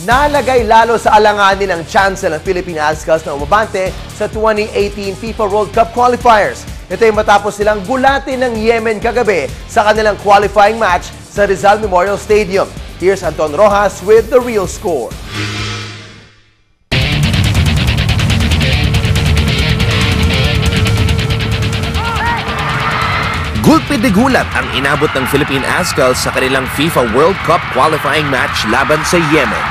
nalagay lalo sa alanganin ang chance ng Philippine Azkals na umabante sa 2018 FIFA World Cup qualifiers. Ito ay matapos silang gulatin ng Yemen kagabi sa kanilang qualifying match sa Rizal Memorial Stadium. Here's Anton Rojas with the real score. Gulpi de gulat ang inabot ng Philippine Azkals sa kanilang FIFA World Cup qualifying match laban sa Yemen.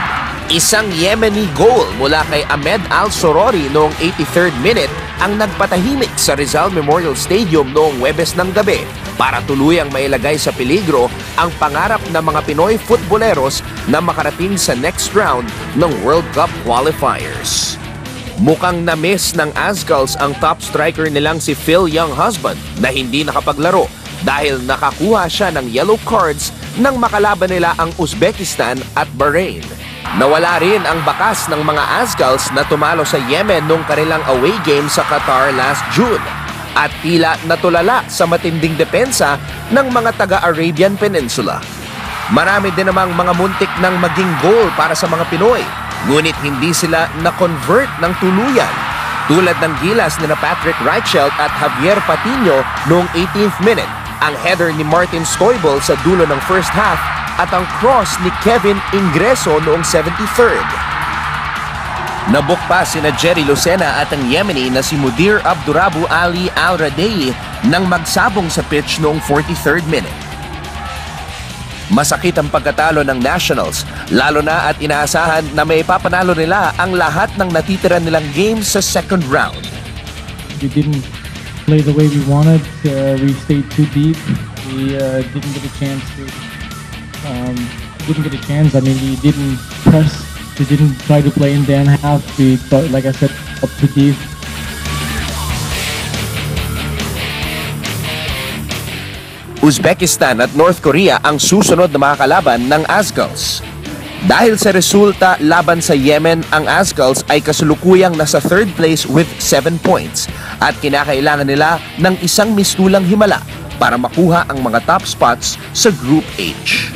Isang Yemeni goal mula kay Ahmed Al-Sorori noong 83rd minute ang nagpatahimik sa Rizal Memorial Stadium noong Huwebes ng gabi para tuluyang mailagay sa peligro ang pangarap ng mga Pinoy footballeros na makarating sa next round ng World Cup qualifiers. Mukhang na-miss ng Azkals ang top striker nilang si Phil Younghusband na hindi nakapaglaro dahil nakakuha siya ng yellow cards nang makalaban nila ang Uzbekistan at Bahrain. Nawala rin ang bakas ng mga Azkals na tumalo sa Yemen nung kanilang away game sa Qatar last June at tila natulala sa matinding depensa ng mga taga-Arabian Peninsula. Marami din namang mga muntik ng maging goal para sa mga Pinoy. Ngunit hindi sila na-convert ng tuluyan. Tulad ng gilas ni Patrick Reichelt at Javier Patiño noong 18th minute, ang header ni Martin Stoibel sa dulo ng first half at ang cross ni Kevin Ingreso noong 73rd. Nabuk pa sina Jerry Lucena at ang Yemeni na si Mudir Abdurabu Ali Al-Radei nang magsabong sa pitch noong 43rd minute. Masakit ang pagkatalo ng Nationals, lalo na at inaasahan na may papanalo nila ang lahat ng natitira nilang games sa second round. We didn't play the way we wanted. We stayed too deep. We didn't get a chance to. I mean, we didn't press. We didn't try to play in the end half. We thought, like I said, up too deep. Uzbekistan at North Korea ang susunod na mga kalaban ng Azkals. Dahil sa resulta laban sa Yemen, ang Azkals ay kasulukuyang nasa third place with 7 points at kinakailangan nila ng isang mistulang himala para makuha ang mga top spots sa Group H.